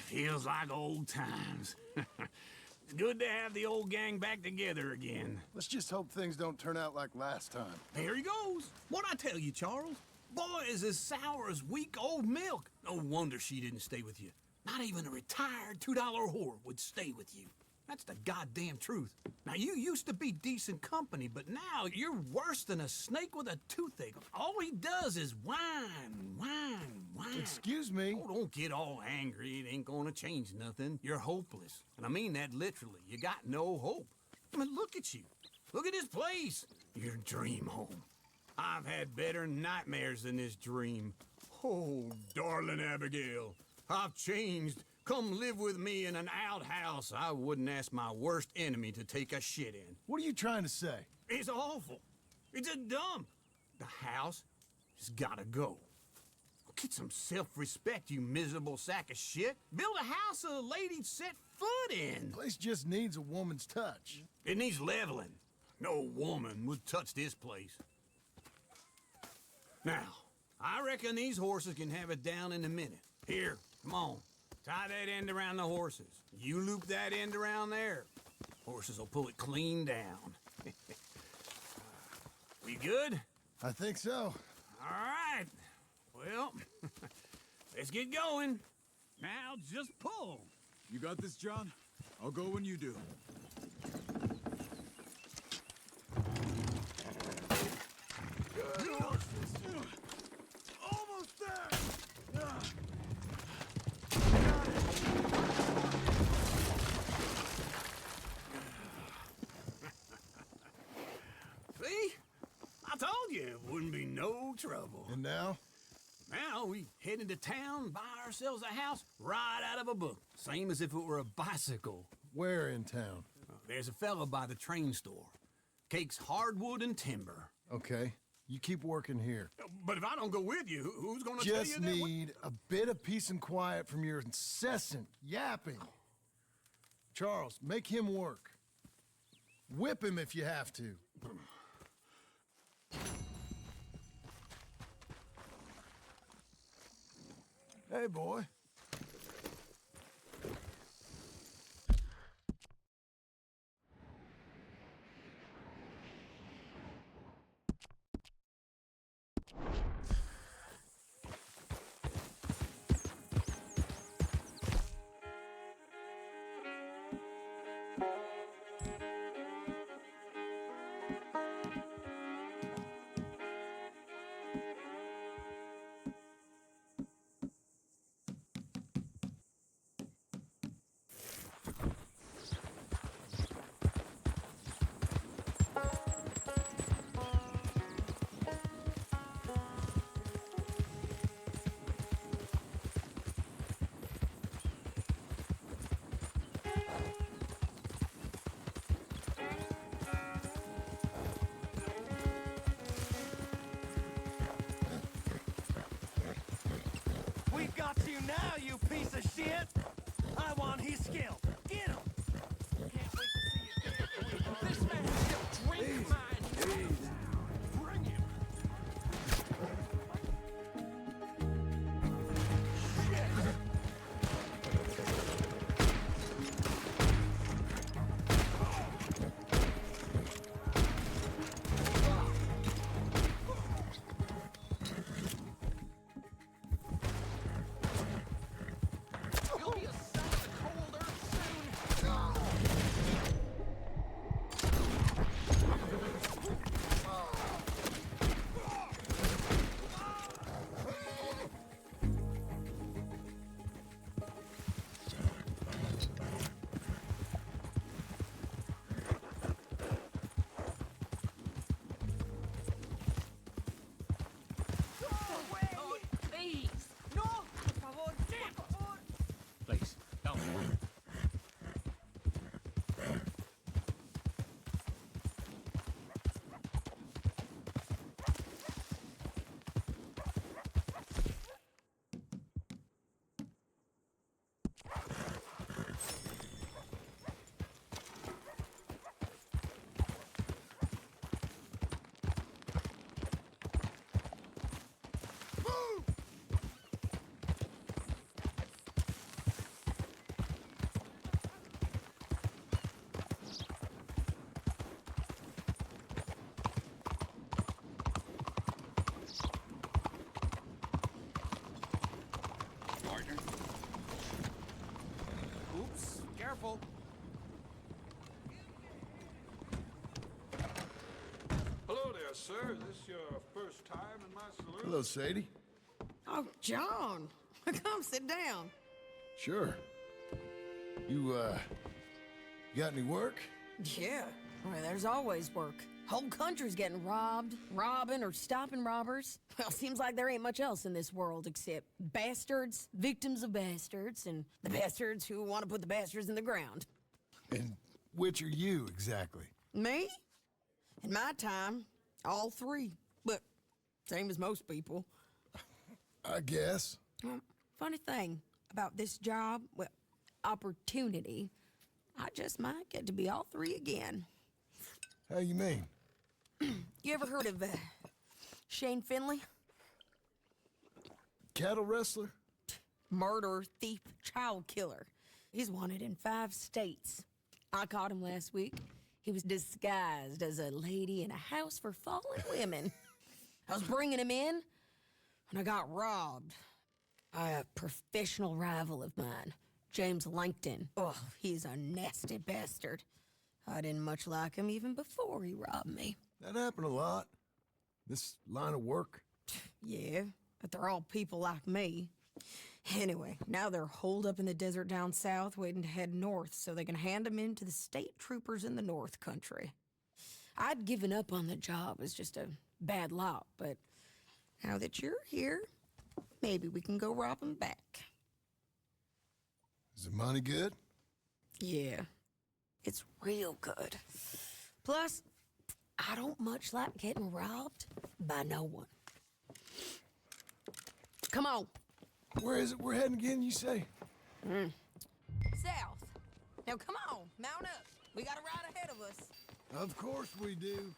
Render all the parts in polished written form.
Feels like old times. It's good to have the old gang back together again. Let's just hope things don't turn out like last time. There he goes. What'd I tell you, Charles? Boy is as sour as weak old milk. No wonder she didn't stay with you. Not even a retired $2 whore would stay with you. That's the goddamn truth. Now, you used to be decent company, but now you're worse than a snake with a toothache. All he does is whine, whine, whine. Excuse me? Oh, don't get all angry. It ain't gonna change nothing. You're hopeless. And I mean that literally. You got no hope. I mean, look at you. Look at this place. Your dream home. I've had better nightmares than this dream. Oh, darling Abigail, I've changed. Come live with me in an outhouse I wouldn't ask my worst enemy to take a shit in. What are you trying to say? It's awful. It's a dump. The house has gotta go. Get some self-respect, you miserable sack of shit. Build a house a lady'd set foot in. The place just needs a woman's touch. It needs leveling. No woman would touch this place. Now, I reckon these horses can have it down in a minute. Here, come on. Tie that end around the horses. You loop that end around there. Horses will pull it clean down. We good? I think so. All right. Well, let's get going. Now just pull. You got this, John? I'll go when you do. Good horses. Almost there. See? I told you it wouldn't be no trouble. And now? Now we head into town, buy ourselves a house right out of a book. Same as if it were a bicycle. Where in town? There's a fella by the train store. Cakes hardwood and timber. Okay. You keep working here. But if I don't go with you, who's gonna tell you that? Just need a bit of peace and quiet from your incessant yapping. Charles, make him work. Whip him if you have to. Hey, boy. We've got you now, you piece of shit! I want his skill. Get him! Can't wait to see you do it. This man will drink mine. Bring him. You'll be a son of the cold earth sir. Is this your first time in my saloon? Hello, Sadie. Oh, John. Come sit down. Sure. You got any work? Yeah. Well, there's always work. Whole country's getting robbed, robbing, or stopping robbers. Well, seems like there ain't much else in this world except bastards, victims of bastards, and the bastards who want to put the bastards in the ground. And which are you, exactly? Me? In my time, all three. But same as most people. I guess. Funny thing about this job, well, opportunity, I just might get to be all three again. How you mean? You ever heard of Shane Finley? Cattle wrestler? Murderer, thief, child killer. He's wanted in 5 states. I caught him last week. He was disguised as a lady in a house for fallen women. I was bringing him in, and I got robbed by a professional rival of mine, James Langton. Oh, he's a nasty bastard. I didn't much like him even before he robbed me. That happened a lot. This line of work. Yeah, but they're all people like me. Anyway, now they're holed up in the desert down south, waiting to head north so they can hand them in to the state troopers in the north country. I'd given up on the job as just a bad lot, but now that you're here, maybe we can go rob them back. Is the money good? Yeah, it's real good. Plus, I don't much like getting robbed by no one. Come on. Where is it we're heading again, you say? South. Now come on, mount up. We got a ride ahead of us. Of course we do.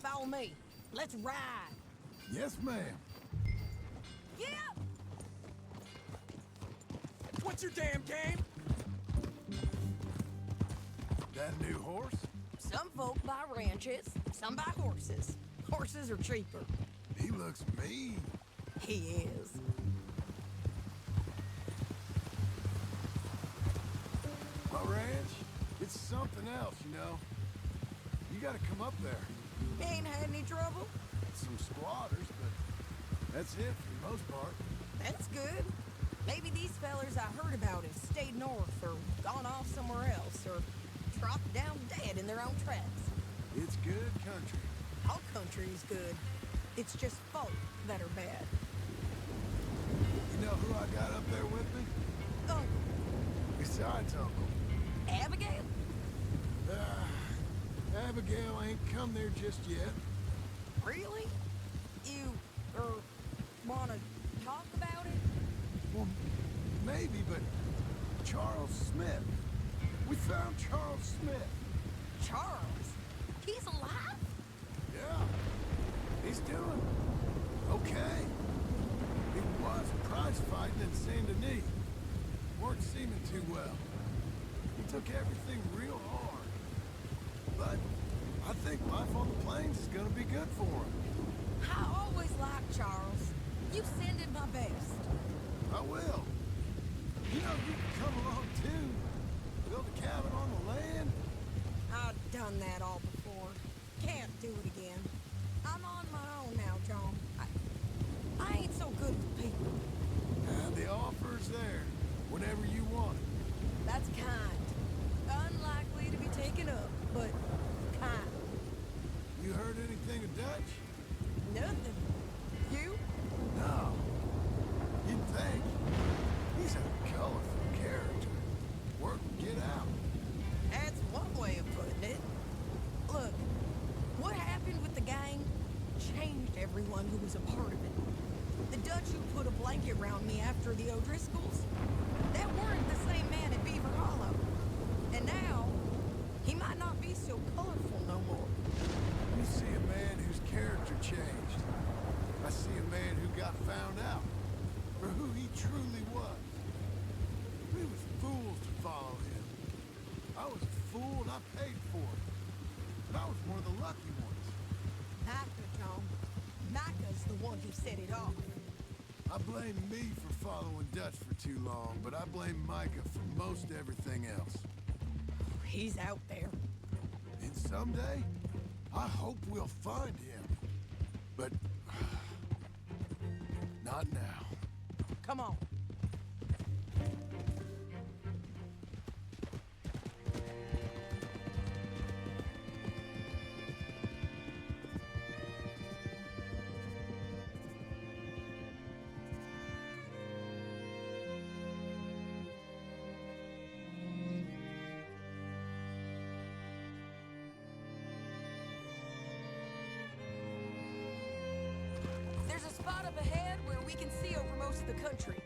Follow me. Let's ride. Yes, ma'am. Yeah. What's your damn game? That new horse? Some folk buy ranches, some buy horses. Horses are cheaper. He looks mean. He is. My ranch, it's something else, you know. You gotta come up there. Ain't had any trouble? Some squatters, but that's it for the most part. That's good. Maybe these fellers I heard about have stayed north or gone off somewhere else or dropped down dead in their own tracks. It's good country. All country is good. It's just folk that are bad. You know who I got up there with me? Uncle. Besides Uncle. Abigail? Abigail ain't come there just yet. Really? You, wanna talk about it? Well, maybe, but Charles Smith. We found Charles Smith. Charles? He's alive? Yeah. He's doing okay. He was prize fighting in Saint Denis. Weren't seeming too well. He took everything real hard. But I think life on the plains is gonna be good for him. I always liked Charles. You send him my best. I will. You know, you can come along too. Build a cabin on the land. I've done that all before. Can't do it again. I'm on my own now, John. I ain't so good with people. The offer's there whenever you want it. That's kind. Unlikely to be taken up, but kind. You heard anything of Dutch? Nothing. You? No. You'd think. He's a colorful character. Work and get out. That's one way of putting it. Look, what happened with the gang changed everyone who was a part of it. The Dutch who put a blanket around me after the O'Driscolls, that weren't the same man at Beaver Hollow. And now, he might not be so colorful no more. You see a man whose character changed. I see a man who got found out for who he truly was. We was fools to follow him. I was a fool and I paid for it. But I was one of the lucky ones. Micah, John. Micah's the one who set it off. I blame me for following Dutch for too long, but I blame Micah for most everything else. He's out there. And someday, I hope we'll find him. But... not now. Come on. There's a spot up ahead where we can see over most of the country.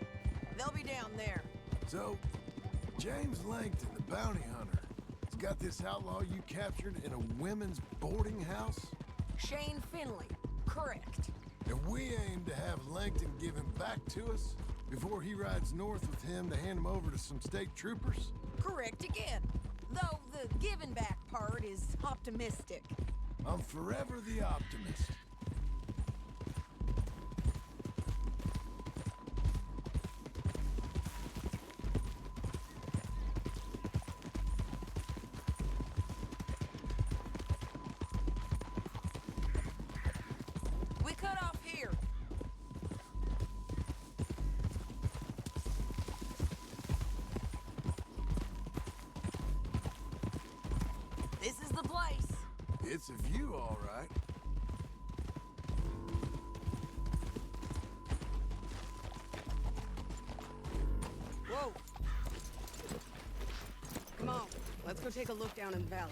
They'll be down there. So, James Langton, the bounty hunter, has got this outlaw you captured in a women's boarding house? Shane Finley. Correct. And we aim to have Langton give him back to us before he rides north with him to hand him over to some state troopers? Correct again. Though the giving back part is optimistic. I'm forever the optimist. We cut off here. This is the place. It's a view, all right. Whoa. Come on, let's go take a look down in the valley.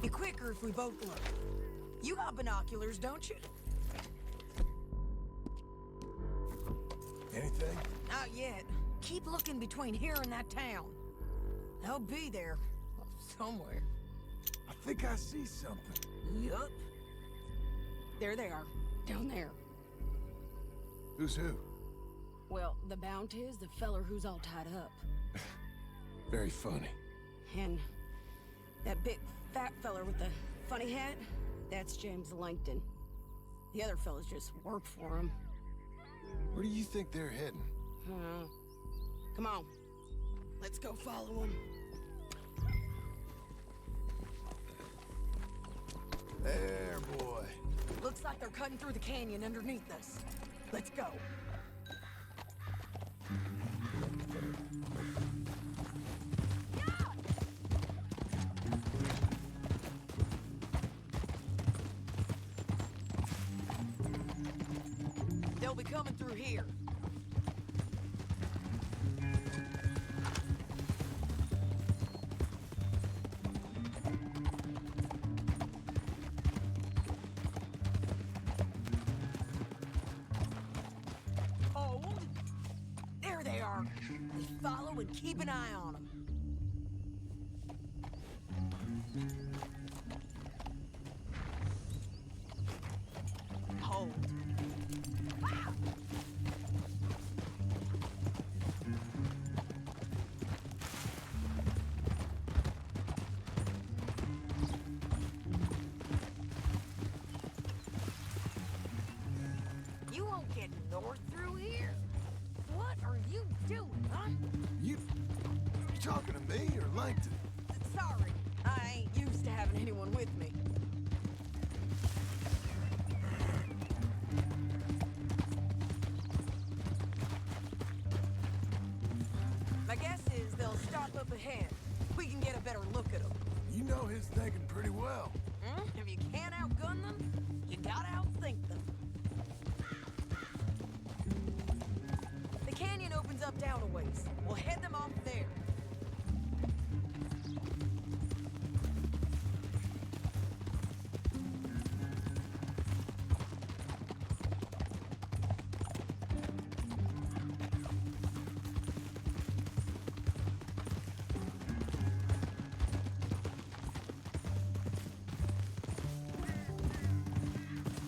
Be quicker if we both look. You got binoculars, don't you? Anything? Not yet. Keep looking between here and that town. They'll be there. Somewhere. I think I see something. Yup. There they are. Down there. Who's who? Well, the Bounty is the feller who's all tied up. Very funny. And that big fat feller with the funny hat, that's James Langton. The other fellas just work for him. Where do you think they're heading? Come on. Let's go follow them. There, boy. Looks like they're cutting through the canyon underneath us. Let's go. They'll be coming through here. Hold. There they are. Just follow and keep an eye on them. Hold. You won't get north through here. What are you doing, huh? You talking to me or Langton? Sorry, I ain't used to having anyone with me. My guess is they'll stop up ahead. We can get a better look at them. You know his thinking pretty well. If you can't outgun them, you gotta outthink them. The canyon opens up down a ways. We'll head them off there.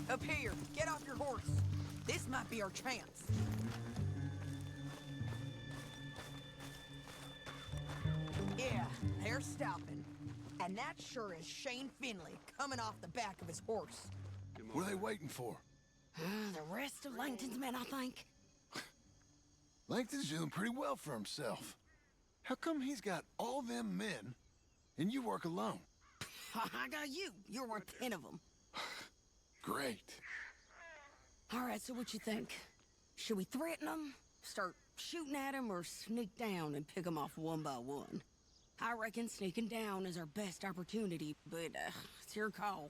Up here. Get off This might be our chance. Yeah, they're stopping. And that sure is Shane Finley coming off the back of his horse. What are they waiting for? The rest of Langton's men, I think. Langton's doing pretty well for himself. How come he's got all them men, and you work alone? I got you. You're worth 10 of them. Great. All right, so what you think? Should we threaten them, start shooting at them, or sneak down and pick them off one by one? I reckon sneaking down is our best opportunity, but it's your call.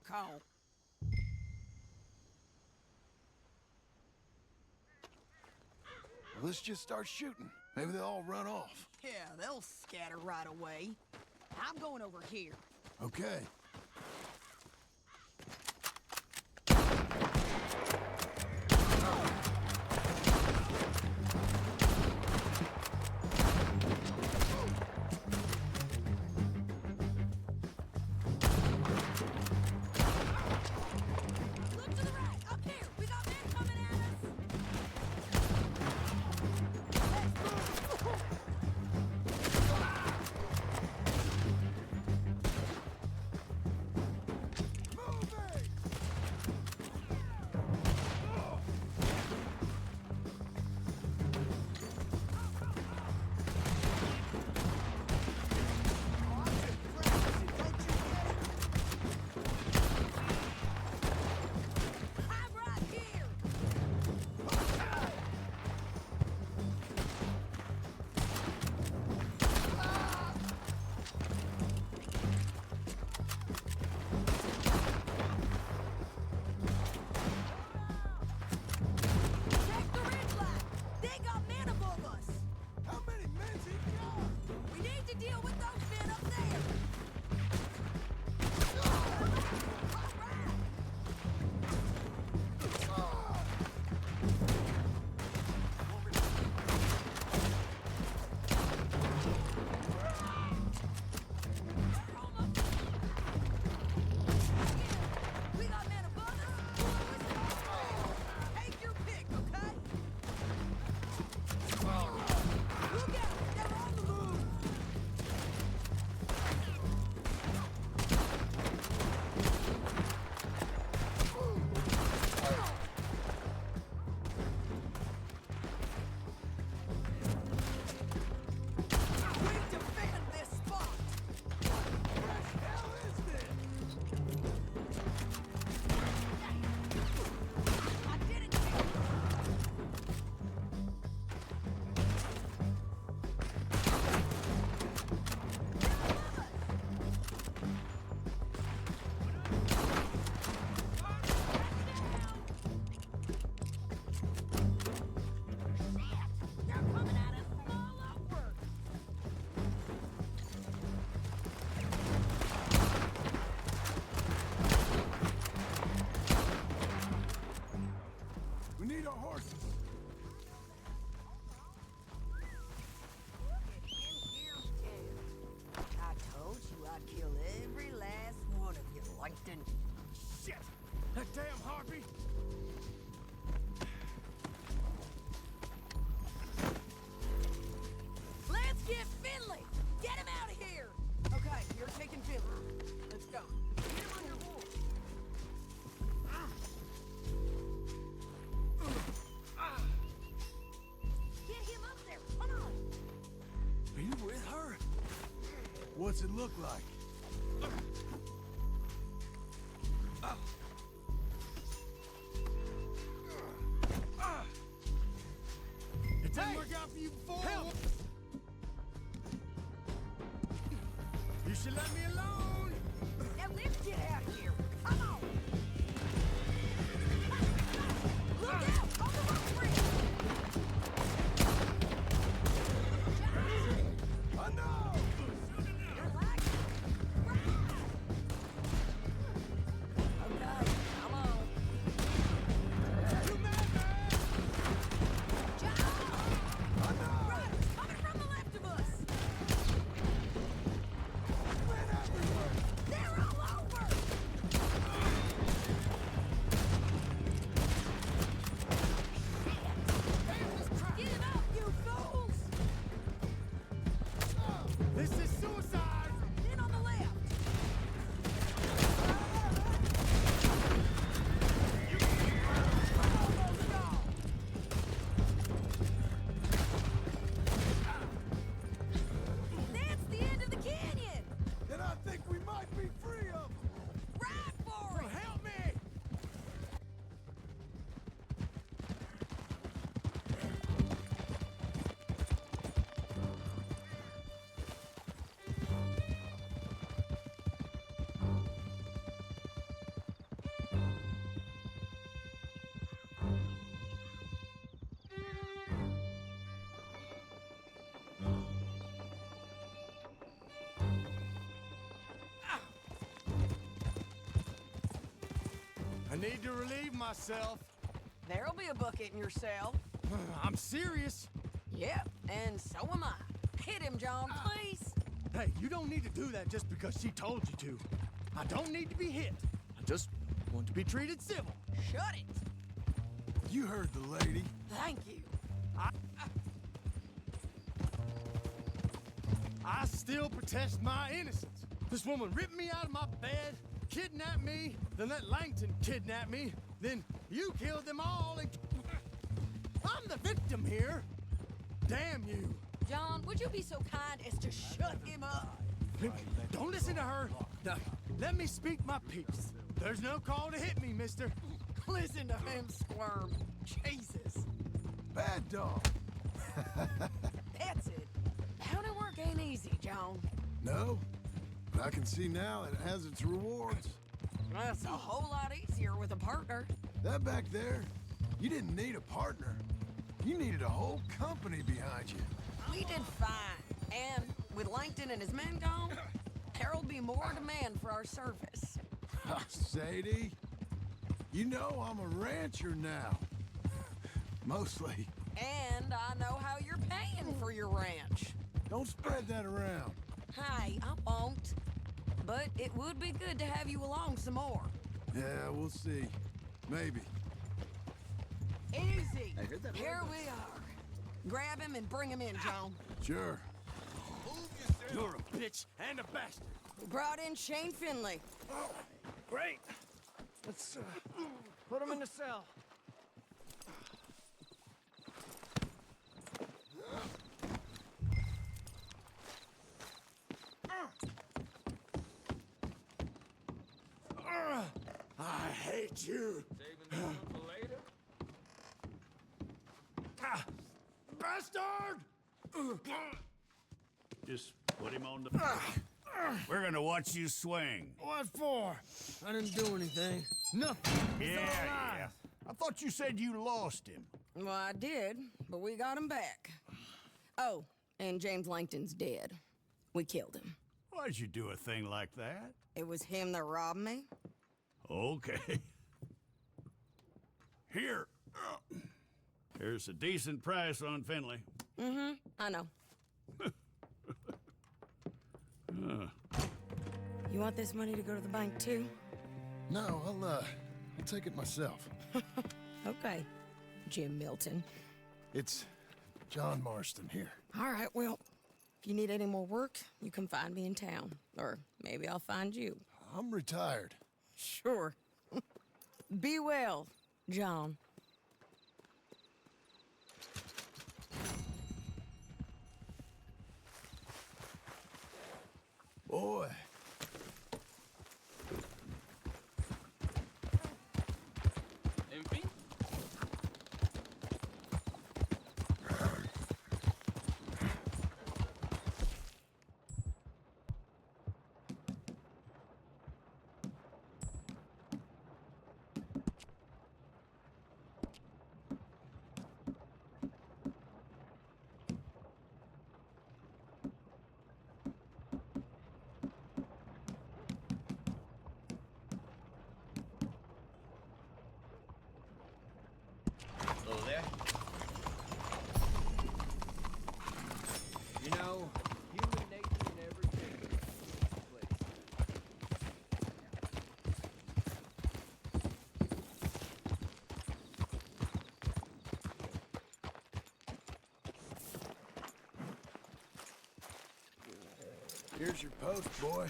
Call. Well, let's just start shooting. Maybe they'll all run off. Yeah, they'll scatter right away. I'm going over here. Okay. Look to the right, up here. We got men coming at us. I'm right here. Check the ridge line. They got men above us. How many men's he got? We need to deal with those men up there. We got men above us, below us, and all around. Take your pick, okay? Look out! They're on the move! We defend this spot! What the hell is this? I did it, Jim. They're coming at us from all over. We need our horses. I told you I'd kill every last one of you, Langton. Shit! That damn harpy! Let's get Finley! Get him out of here! Okay, you're taking Finley. Let's go. Get him on your horse. Get him up there! Come on! Are you with her? What's it look like? It didn't work out for you before? Help! You should let me alone! Now let's get out of here! Come on! Look out! On the rock bridge! I know! You're lagging. Okay, come on. You mad, man? John! I know! Riders coming from the left of us! Men everywhere! They're all over! need to relieve myself. There'll be a bucket in your cell. I'm serious. Yep, and so am I. Hit him, John, please. Hey, you don't need to do that just because she told you to. I don't need to be hit. I just want to be treated civil. Shut it. You heard the lady. Thank you. I still protest my innocence. This woman ripped me out of my bed, kidnapped me, then let Langton kidnap me, then you killed them all, and I'm the victim here. Damn you. John, would you be so kind as to shut him up? Don't listen to her. Now, let me speak my piece. There's no call to hit me, mister. Listen to him squirm. Jesus. Bad dog. That's it. Bounty work ain't easy, John. No, but I can see now it has its rewards. That's a whole lot easier with a partner. That back there, you didn't need a partner. You needed a whole company behind you. We did fine. And with Langton and his men gone, there'll be more demand for our service. Sadie, you know I'm a rancher now. Mostly. And I know how you're paying for your ranch. Don't spread that around. Hey, I won't. But it would be good to have you along some more. Yeah, we'll see. Maybe. Easy. Here we are. Grab him and bring him in, John. Sure. You're a bitch and a bastard. We brought in Shane Finley. Great. Let's put him in the cell. I hate you. Saving the one for later? Bastard! Just put him on the... We're gonna watch you swing. What for? I didn't do anything. Nothing. Yeah. I thought you said you lost him. Well, I did, but we got him back. Oh, and James Langton's dead. We killed him. Why'd you do a thing like that? It was him that robbed me. Okay. Here. Here's a decent price on Finley. Mm-hmm, I know. You want this money to go to the bank, too? No, I'll take it myself. Okay, Jim Milton. It's John Marston here. All right, well, if you need any more work, you can find me in town. Or maybe I'll find you. I'm retired. Sure. Be well, John. Boy. Empty? Hello there. You know, human nature never changes in this place. Here's your post, boy.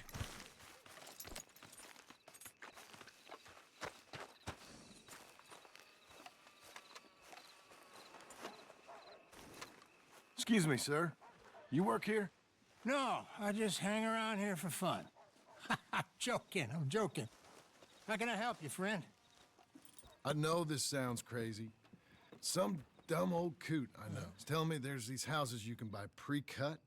Excuse me, sir. You work here? No, I just hang around here for fun. I'm joking. How can I help you, friend? I know this sounds crazy. Some dumb old coot I know is telling me there's these houses you can buy pre-cut.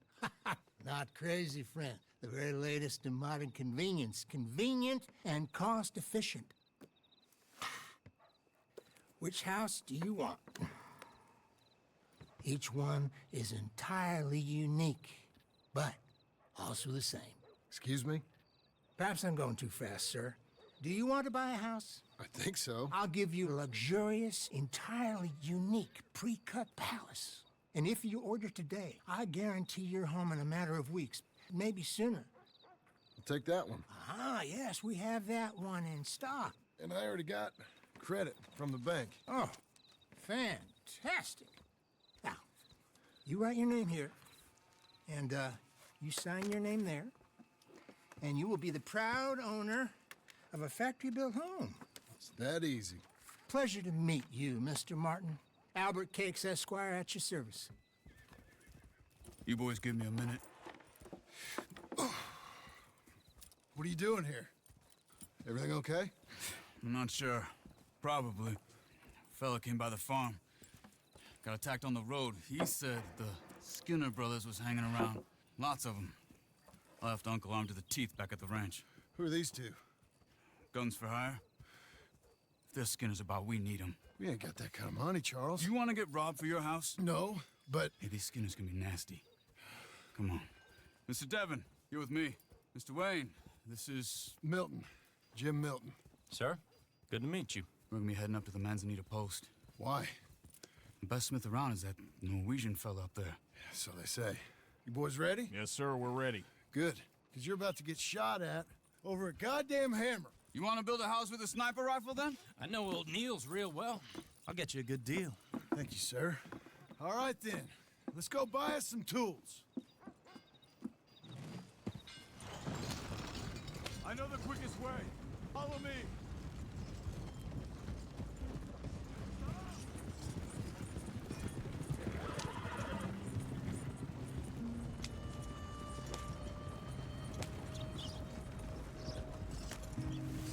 Not crazy, friend. The very latest in modern convenience. Convenient and cost-efficient. Which house do you want? Each one is entirely unique, but also the same. Excuse me? Perhaps I'm going too fast, sir, Do you want to buy a house? I think so. I'll give you a luxurious, entirely unique pre-cut palace. And if you order today, I guarantee you're home in a matter of weeks, maybe sooner. I'll take that one. Ah, yes, we have that one in stock. And I already got credit from the bank. Oh, fantastic. Now, you write your name here, and you sign your name there, and you will be the proud owner of a factory-built home. It's that easy. Pleasure to meet you, Mr. Martin. Albert Cakes, Esquire, at your service. You boys give me a minute. What are you doing here? Everything okay? I'm not sure. Probably. Fella came by the farm. Got attacked on the road. He said the Skinner brothers was hanging around. Lots of them. I left Uncle armed to the teeth back at the ranch. Who are these two? Guns for hire? If there's Skinners about, we need them. We ain't got that kind of money, Charles. You want to get robbed for your house? No, but... Hey, these Skinners can be nasty. Come on. Mr. Devon, you're with me. Mr. Wayne, this is... Milton. Jim Milton. Sir, good to meet you. We're gonna be heading up to the Manzanita post. Why? The best smith around is that Norwegian fella up there. So they say. You boys ready? Yes, sir, we're ready. Good. Because you're about to get shot at over a goddamn hammer. You want to build a house with a sniper rifle, then? I know old Neil's real well. I'll get you a good deal. Thank you, sir. All right, then. Let's go buy us some tools. I know the quickest way. Follow me.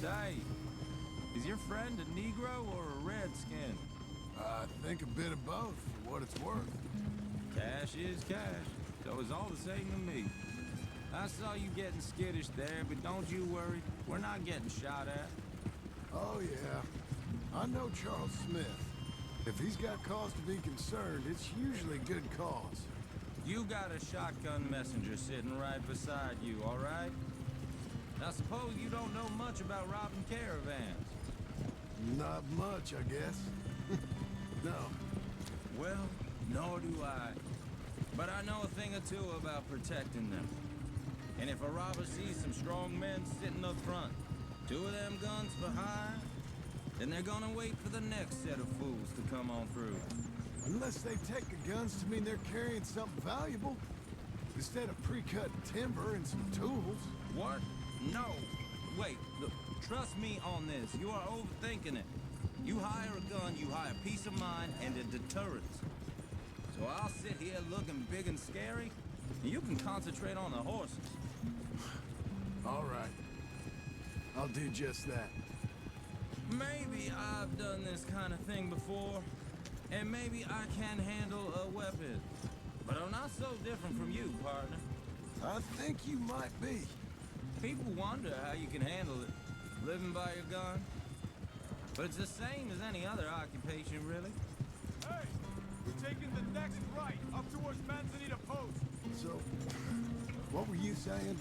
Say, is your friend a Negro or a Redskin? I think a bit of both, for what it's worth. Cash is cash, so it's all the same to me. I saw you getting skittish there, but don't you worry. We're not getting shot at. Oh, yeah. I know Charles Smith. If he's got cause to be concerned, it's usually good cause. You got a shotgun messenger sitting right beside you, all right? I suppose you don't know much about robbing caravans. Not much, I guess. No. Well, nor do I. But I know a thing or two about protecting them. And if a robber sees some strong men sitting up front, 2 of them guns for hire, then they're gonna wait for the next set of fools to come on through. Unless they take the guns to mean they're carrying something valuable. Instead of pre-cut timber and some tools. What? No. Wait, look, trust me on this. You are overthinking it. You hire a gun, you hire peace of mind and a deterrence. So I'll sit here looking big and scary, and you can concentrate on the horses. All right. I'll do just that. Maybe I've done this kind of thing before, and maybe I can handle a weapon. But I'm not so different from you, partner. I think you might be. People wonder how you can handle it, living by your gun. But it's the same as any other occupation, really. Hey, we're taking the next right up towards Manzanita Post. So, what were you saying?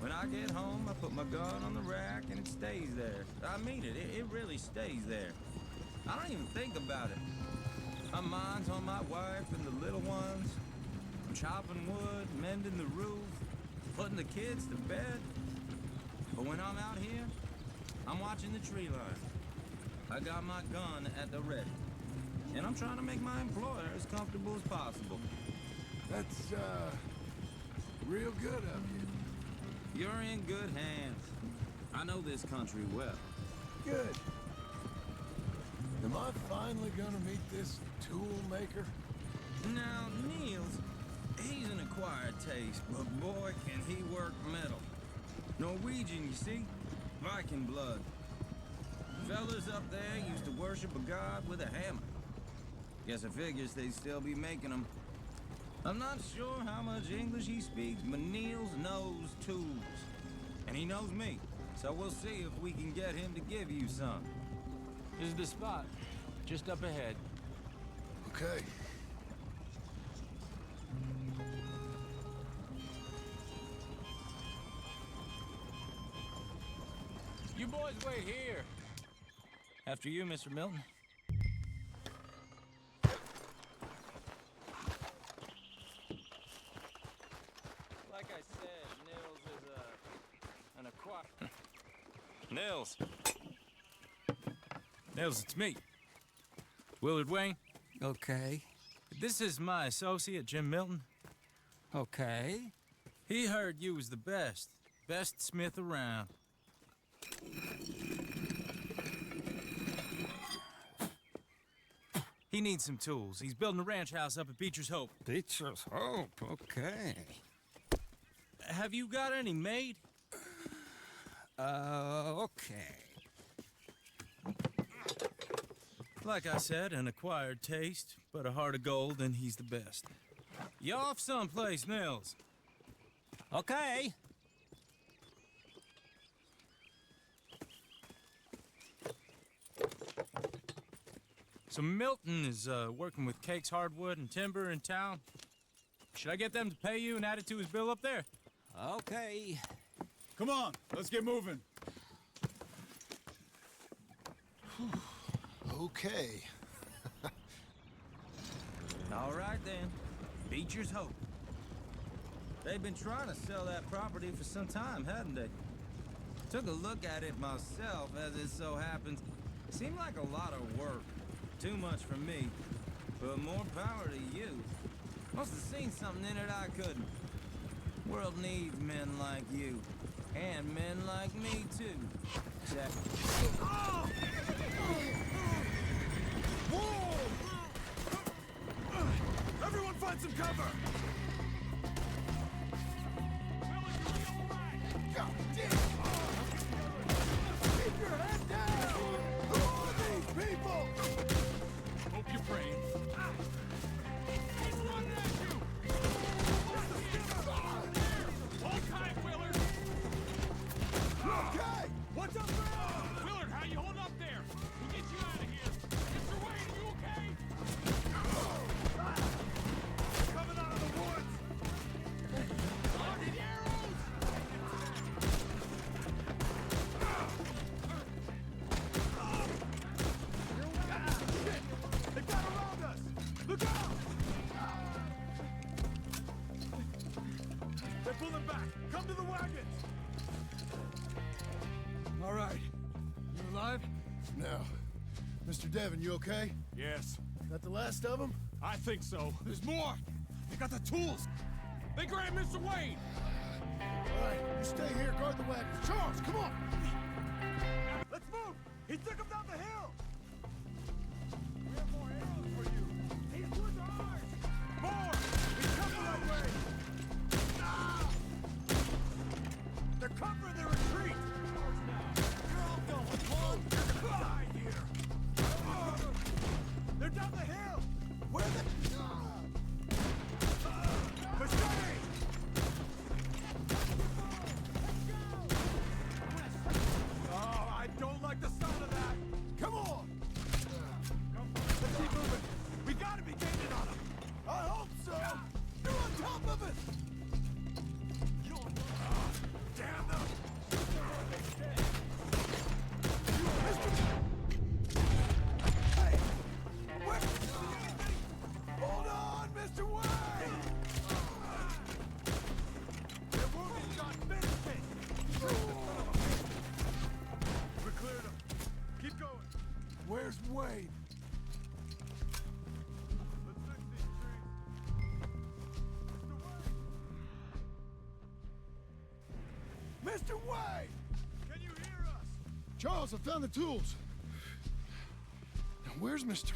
When I get home, I put my gun on the rack and it stays there. I mean it, it really stays there. I don't even think about it. My mind's on my wife and the little ones. I'm chopping wood, mending the roof, putting the kids to bed. But when I'm out here, I'm watching the tree line. I got my gun at the ready. And I'm trying to make my employer as comfortable as possible. That's, real good of you. You're in good hands. I know this country well. Good. Am I finally gonna meet this tool maker? Now, Niels, he's an acquired taste, but boy, can he work metal. Norwegian, you see? Viking blood. Fellas up there used to worship a god with a hammer. Guess I figures they'd still be making them. I'm not sure how much English he speaks, but Niels knows tools. And he knows me, so we'll see if we can get him to give you some. This is the spot, just up ahead. Okay. You boys wait here. After you, Mr. Milton. Like I said, Nils is an Nils. Nils, it's me. Willard Wayne. Okay. This is my associate, Jim Milton. Okay. He heard you was the best smith around. He needs some tools. He's building a ranch house up at Beecher's Hope. Beecher's Hope, okay. Have you got any made? Okay. Like I said, an acquired taste, but a heart of gold, and he's the best. You off someplace, Nils? Okay. So Milton is working with Cake's Hardwood and Timber in town. Should I get them to pay you and add it to his bill up there? Okay. Come on, let's get moving. Okay. All right, then. Beecher's Hope. They've been trying to sell that property for some time, hadn't they? Took a look at it myself, as it so happens. Seemed like a lot of work. Too much for me. But more power to you. Must have seen something in it I couldn't. World needs men like you. And men like me, too. Jack. Whoa! Everyone find some cover! God damn! Keep your head down! Who are these people? Hope you're praying. He's running at you! Hold tight, Willard. Okay! What's up there? Willard, how you holding up there? We'll get you out of here. Mr. Wayne, are you okay? Coming out of the woods! Loaded arrows! They got around us! Look out! They're pulling back! Come to the wagons! All right. You alive? No. Mr. Devon, you okay? Yes, That the last of them? I think so. There's more. They got the tools. They grabbed Mr. Wayne. All right, you stay here, guard the wagons. Charles, come on! Let's move! He took them down the hill! We have more arrows for you! These woods are ours! More! He's coming our way! Ah! They're covering their retreat! You're all going home! You're gonna die here! They're down the hill! Where the... Machete! Oh, I don't like the sound of that! Come on! Let's keep moving! We gotta be gaining on them! I hope so! You're on top of it! Damn them! Hey! Where? Hold on, Mr. Wayne! Their wounded got finishing! We cleared them. Keep going. Where's Wayne? Let's fix these trees. Mr. Wayne! Can you hear us? Charles, I found the tools. Now, where's Mr.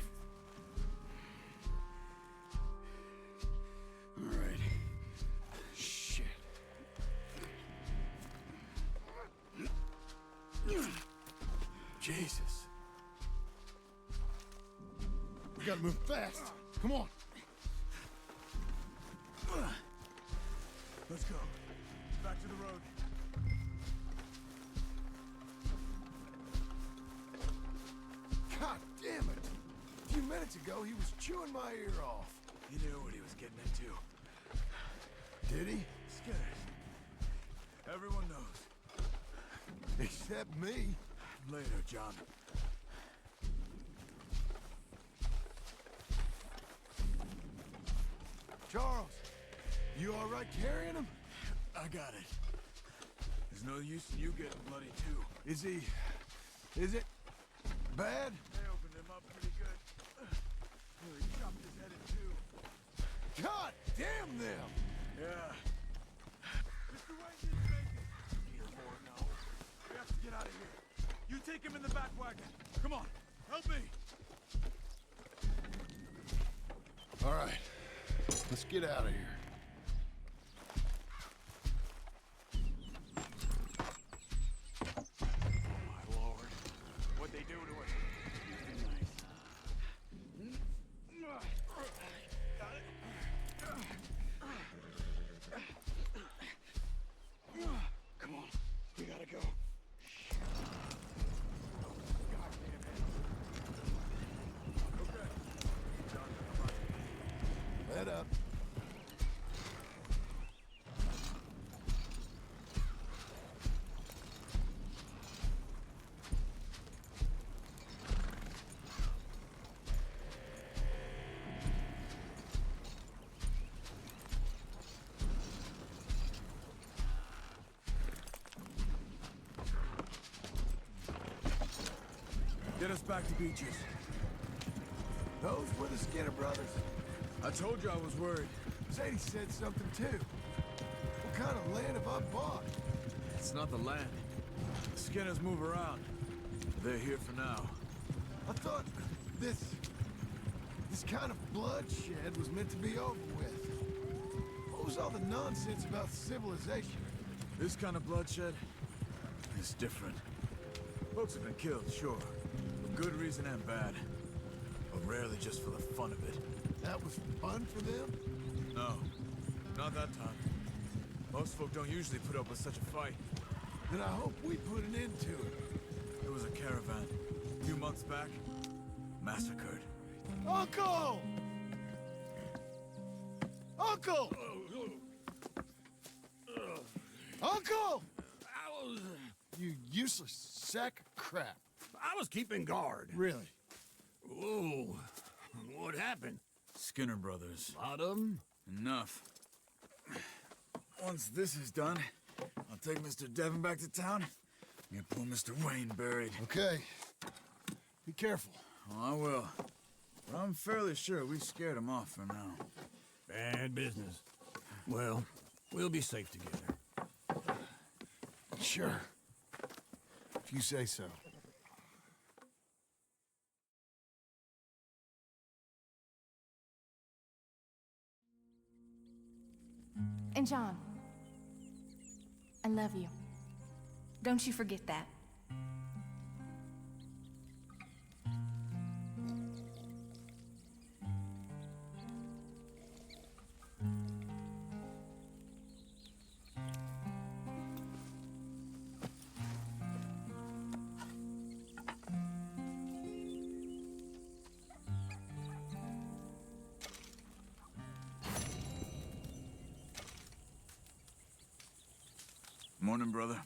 All right. Shit. Jesus. We gotta move fast. Come on. Let's go. Back to the road. God damn it! A few minutes ago, he was chewing my ear off. He knew what he was getting into. Did he? Scared. Everyone knows. Except me. Later, John. Charles, you all right carrying him? I got it. There's no use in you getting bloody too. Is it bad? They opened him up pretty good. He chopped his head in two. God damn them! Yeah. Mr. Wayne didn't make it. Neither more, no. We have to get out of here. You take him in the back wagon. Come on, help me. All right, let's get out of here. My lord, what'd they do to us? Come on, we gotta go. Let up. Get us back to Beecher's. Those were the Skinner brothers. I told you I was worried. Sadie said something too. What kind of land have I bought? It's not the land. The Skinners move around. They're here for now. I thought this kind of bloodshed was meant to be over with. What was all the nonsense about civilization? This kind of bloodshed is different. Folks have been killed, sure. For good reason and bad. But rarely just for the fun of it. That was fun for them? No, not that time. Most folk don't usually put up with such a fight. Then I hope we put an end to it. There was a caravan, a few months back, massacred. Uncle! Uncle! Uncle! You useless sack of crap. I was keeping guard. Really? Whoa. What happened? Skinner brothers. Lot of them? Enough. Once this is done, I'll take Mr. Devon back to town and get poor Mr. Wayne buried. Okay. Be careful. Oh, I will. But I'm fairly sure we scared him off for now. Bad business. Well, we'll be safe together. Sure. If you say so. And John, I love you. Don't you forget that. Morning, brother.